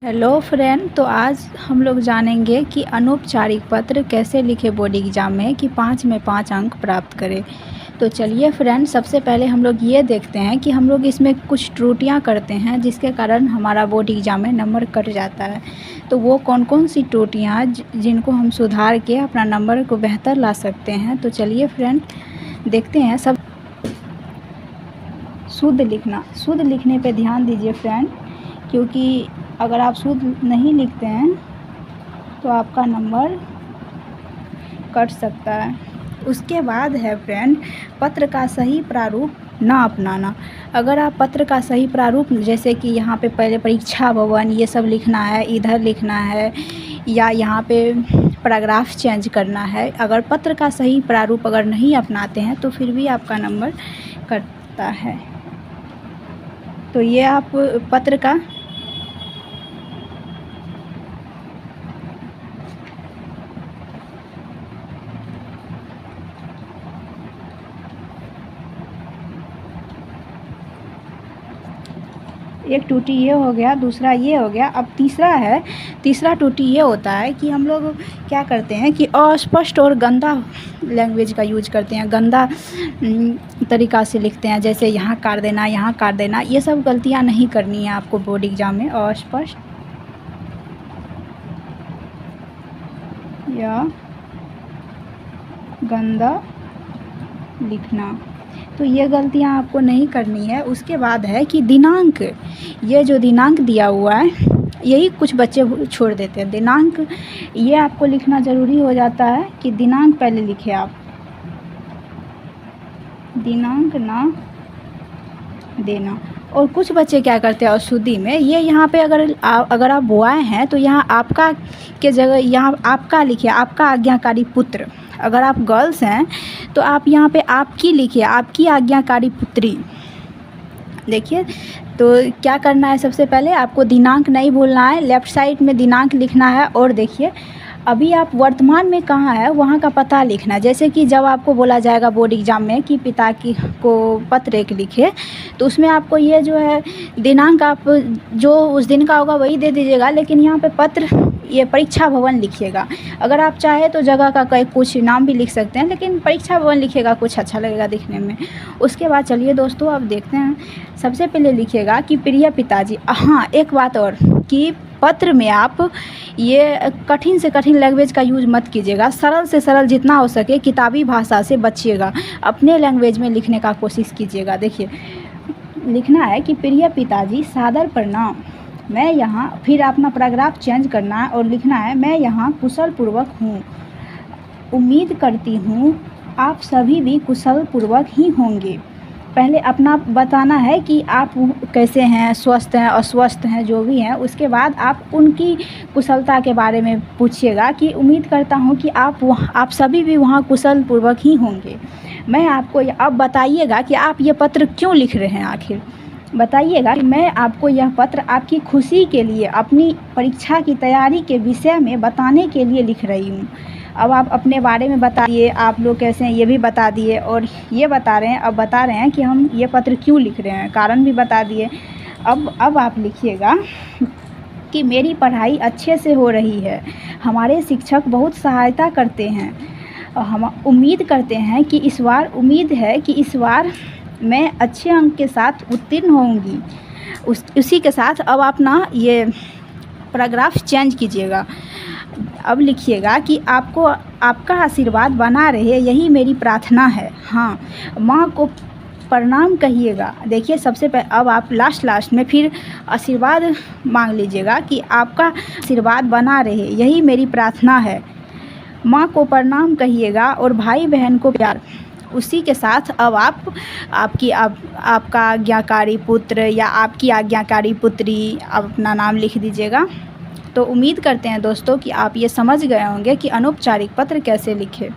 Hello friend, तो आज हम लोग जानेंगे कि अनौपचारिक पत्र कैसे लिखे बोर्ड एग्ज़ाम में कि 5 में 5 अंक प्राप्त करें। तो चलिए फ्रेंड, सबसे पहले हम लोग ये देखते हैं कि हम लोग इसमें कुछ त्रुटियां करते हैं जिसके कारण हमारा बोर्ड एग्ज़ाम में नंबर कट जाता है। तो वो कौन कौन सी त्रुटियां जिनको हम सुधार के अपना नंबर को बेहतर ला सकते हैं। तो चलिए फ्रेंड देखते हैं। सब शुद्ध लिखने पे ध्यान दीजिए फ्रेंड, क्योंकि अगर आप शुद्ध नहीं लिखते हैं तो आपका नंबर कट सकता है। उसके बाद है फ्रेंड, पत्र का सही प्रारूप ना अपनाना। अगर आप पत्र का सही प्रारूप, जैसे कि यहाँ पे पहले परीक्षा भवन ये सब लिखना है, इधर लिखना है, या यहाँ पे पैराग्राफ चेंज करना है, अगर पत्र का सही प्रारूप अगर नहीं अपनाते हैं तो फिर भी आपका नंबर कटता है। तो ये आप पत्र का एक त्रुटि ये हो गया, दूसरा ये हो गया। अब तीसरा त्रुटि ये होता है कि हम लोग क्या करते हैं कि अस्पष्ट और गंदा लैंग्वेज का यूज करते हैं, गंदा तरीक़ा से लिखते हैं, जैसे यहाँ काट देना, यहाँ काट देना। ये सब गलतियाँ नहीं करनी है आपको बोर्ड एग्ज़ाम में। अस्पष्ट या गंदा लिखना, तो ये गलतियाँ आपको नहीं करनी है। उसके बाद है कि दिनांक, ये जो दिनांक दिया हुआ है यही कुछ बच्चे छोड़ देते हैं। दिनांक ये आपको लिखना ज़रूरी हो जाता है कि दिनांक पहले लिखे आप, दिनांक ना देना। और कुछ बच्चे क्या करते हैं अशुद्धि में, ये यहाँ पे अगर आप बॉय हैं तो यहाँ आपका के जगह यहाँ आपका लिखिए, आपका आज्ञाकारी पुत्र। अगर आप गर्ल्स हैं तो आप यहाँ पे आपकी लिखिए, आपकी आज्ञाकारी पुत्री। देखिए, तो क्या करना है, सबसे पहले आपको दिनांक नहीं भूलना है, लेफ़्ट साइड में दिनांक लिखना है। और देखिए, अभी आप वर्तमान में कहाँ है वहाँ का पता लिखना है। जैसे कि जब आपको बोला जाएगा बोर्ड एग्ज़ाम में कि पिता की को पत्र एक लिखे, तो उसमें आपको ये जो है दिनांक आप जो उस दिन का होगा वही दे दीजिएगा, लेकिन यहाँ पे पत्र ये परीक्षा भवन लिखिएगा। अगर आप चाहे तो जगह का कई कुछ नाम भी लिख सकते हैं, लेकिन परीक्षा भवन लिखिएगा, कुछ अच्छा लगेगा दिखने में। उसके बाद चलिए दोस्तों अब देखते हैं। सबसे पहले लिखिएगा कि प्रिय पिताजी। हाँ, एक बात और कि पत्र में आप ये कठिन से कठिन लैंग्वेज का यूज़ मत कीजिएगा, सरल से सरल जितना हो सके किताबी भाषा से बचिएगा, अपने लैंग्वेज में लिखने का कोशिश कीजिएगा। देखिए, लिखना है कि प्रिय पिताजी, सादर प्रणाम, मैं यहाँ, फिर अपना पैराग्राफ चेंज करना है और लिखना है मैं यहाँ कुशल पूर्वक हूँ। उम्मीद करती हूँ आप सभी भी कुशल पूर्वक ही होंगे। पहले अपना बताना है कि आप कैसे हैं, स्वस्थ हैं, अस्वस्थ हैं, जो भी हैं। उसके बाद आप उनकी कुशलता के बारे में पूछिएगा कि उम्मीद करता हूँ कि आप सभी भी वहाँ कुशल पूर्वक ही होंगे। मैं आपको अब बताइएगा कि आप ये पत्र क्यों लिख रहे हैं, आखिर बताइएगा कि मैं आपको यह पत्र आपकी खुशी के लिए, अपनी परीक्षा की तैयारी के विषय में बताने के लिए लिख रही हूँ। अब आप अपने बारे में बताइए, आप लोग कैसे हैं ये भी बता दिए, और ये बता रहे हैं, अब बता रहे हैं कि हम ये पत्र क्यों लिख रहे हैं, कारण भी बता दिए। अब आप लिखिएगा कि मेरी पढ़ाई अच्छे से हो रही है, हमारे शिक्षक बहुत सहायता करते हैं, हम उम्मीद करते हैं कि उम्मीद है कि इस बार मैं अच्छे अंक के साथ उत्तीर्ण होंगी। उसी के साथ अब अपना ये पैराग्राफ चेंज कीजिएगा। अब लिखिएगा कि आपका आशीर्वाद बना रहे, यही मेरी प्रार्थना है। हाँ, माँ को प्रणाम कहिएगा। देखिए, सबसे पहले अब आप लास्ट में फिर आशीर्वाद मांग लीजिएगा कि आपका आशीर्वाद बना रहे, यही मेरी प्रार्थना है। माँ को प्रणाम कहिएगा और भाई बहन को प्यार। उसी के साथ अब आपका आज्ञाकारी पुत्र या आपकी आज्ञाकारी पुत्री, आप अपना नाम लिख दीजिएगा। तो उम्मीद करते हैं दोस्तों कि आप ये समझ गए होंगे कि अनौपचारिक पत्र कैसे लिखें।